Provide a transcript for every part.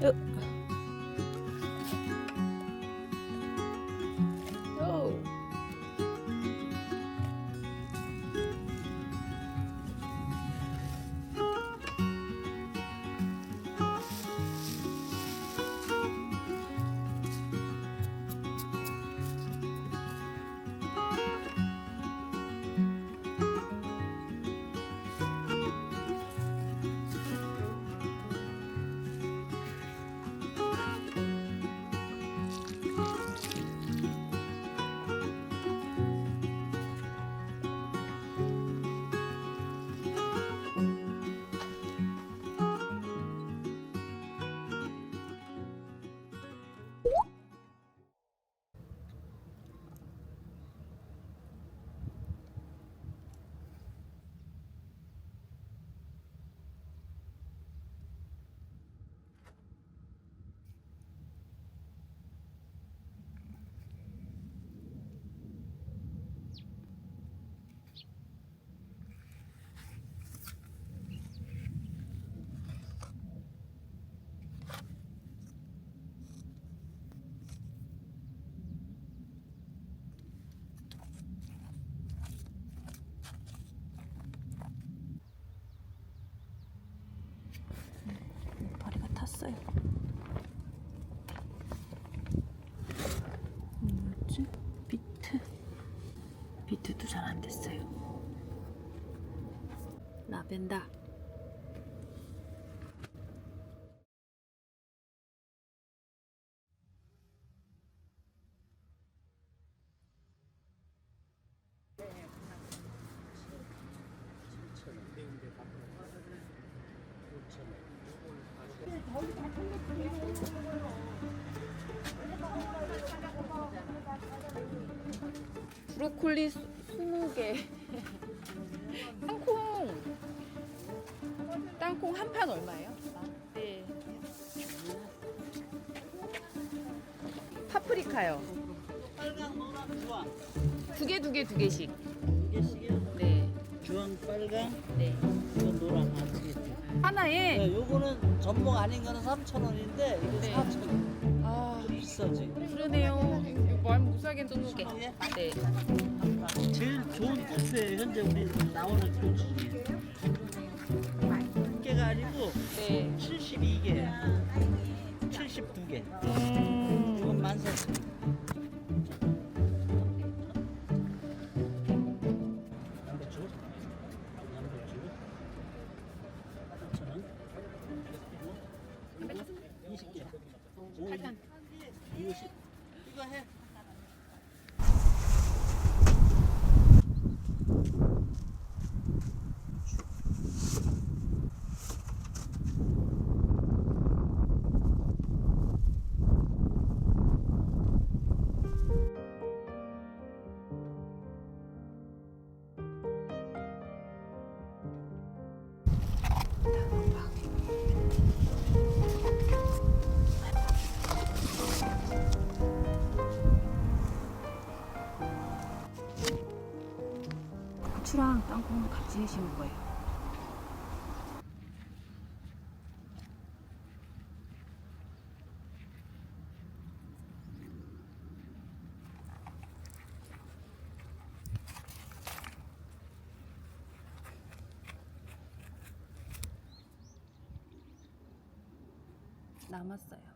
으. 오. 다리가 탔어요. 뭐였지? 비트도 잘 안 됐어요. 라벤더. 브로콜리 20개. 땅콩 한 판 얼마예요? 네. 파프리카요. 빨강, 노랑, 주황. 두 개씩. 두 개씩이요? 네. 주황, 빨강, 네. 이건 노랑. 아, 두 개. 하나에. 네, 요거는 전복 아닌 거는 3,000원인데 이게 네. 4,000원. 아, 좀 비싸지. 그러네요. 이거 말 못사게 20개. 예? 네. 제일 좋은 코스예요. 현재 우리 나오는 fruit 중에. 100개가 아니고 네. 72개. 72개. 이건 14,000원. 양배추. 4,000원. 20개. 20. 이거 해. 고추랑 땅콩을 같이 해시는 거예요. 남았어요.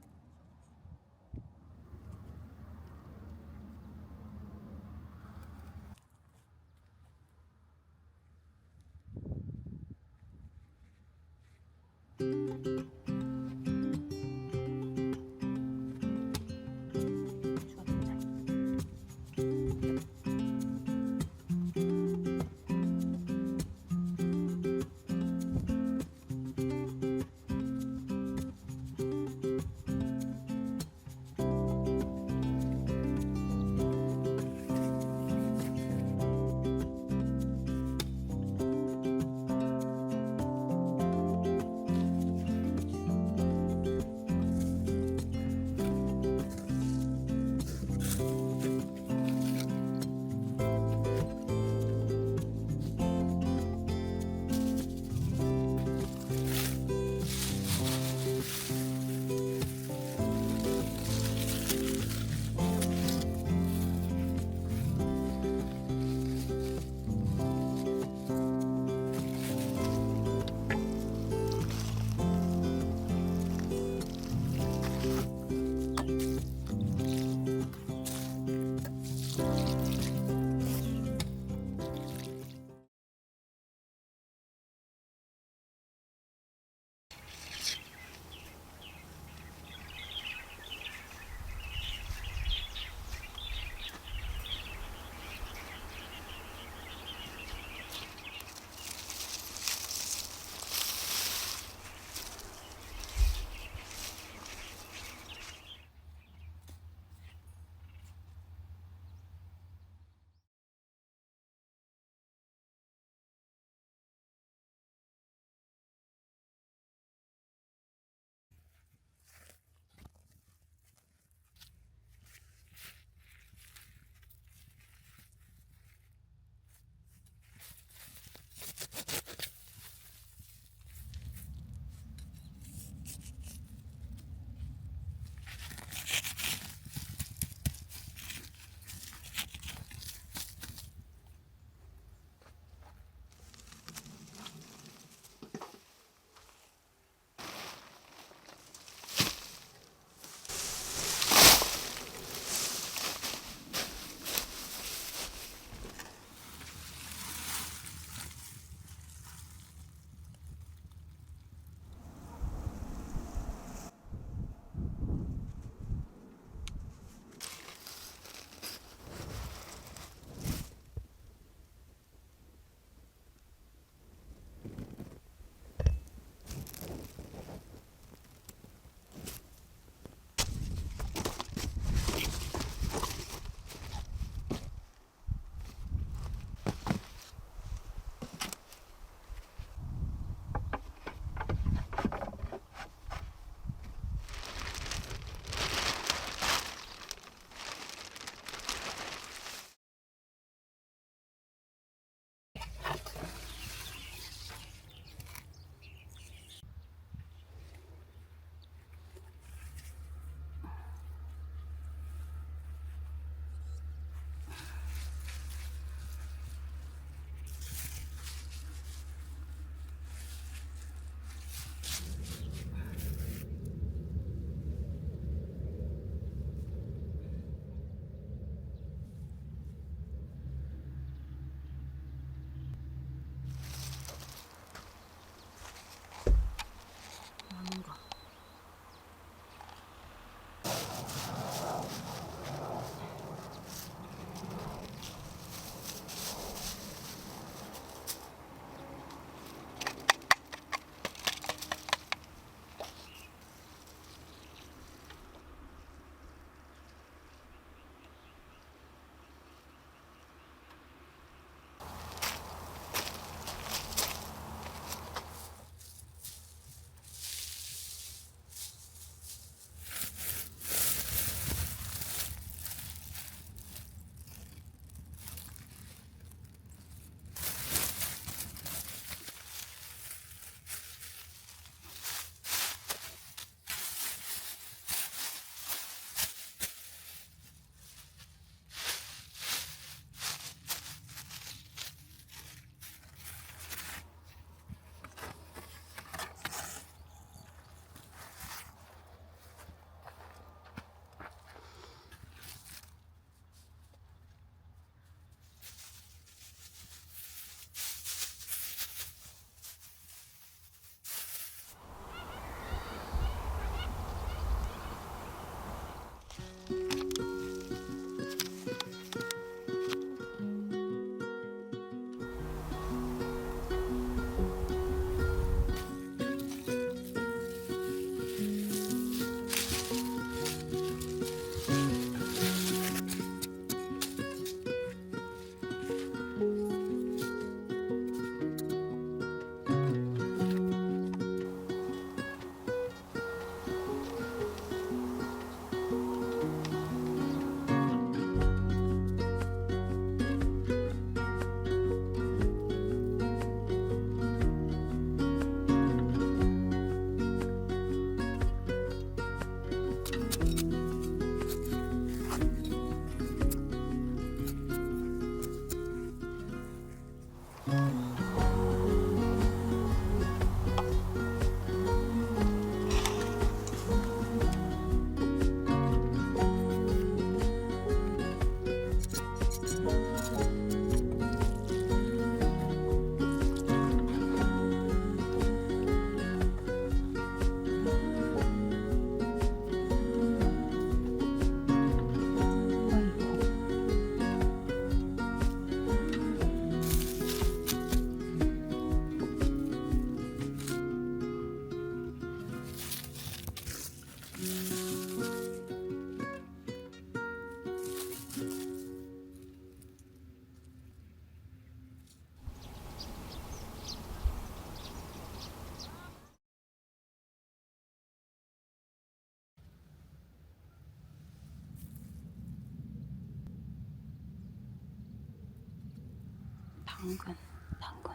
당근, 당근.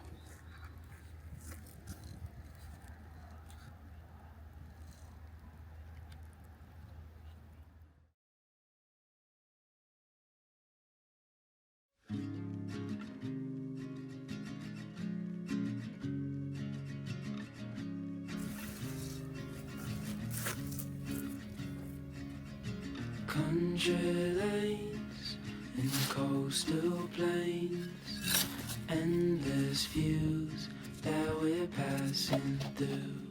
Country lanes in coastal plains, endless views that we're passing through,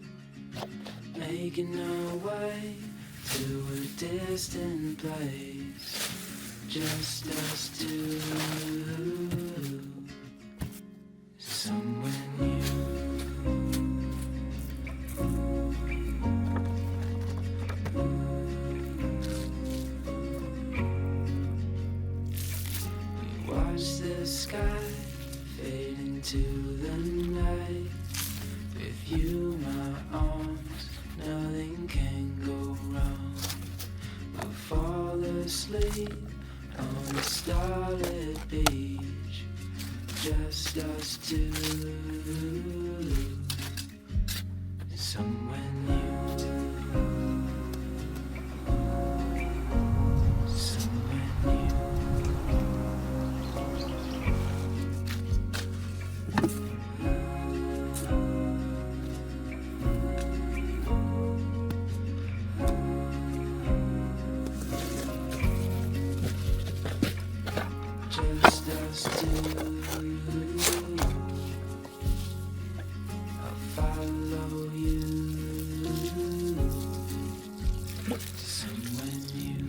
making our way to a distant place, just us two, somewhere new. Watch the sky fade into the night. With you, my arms, nothing can go wrong. We'll fall asleep on a starlit beach, just us two, somewhere new. Somewhere new. Just us two. I'll follow you to somewhere new.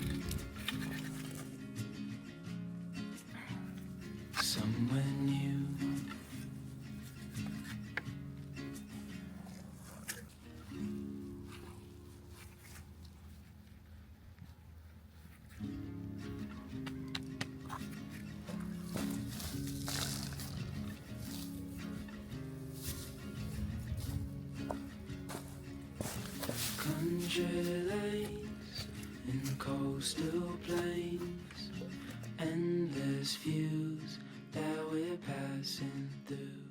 Somewhere new. Country lanes in coastal plains, endless views that we're passing through,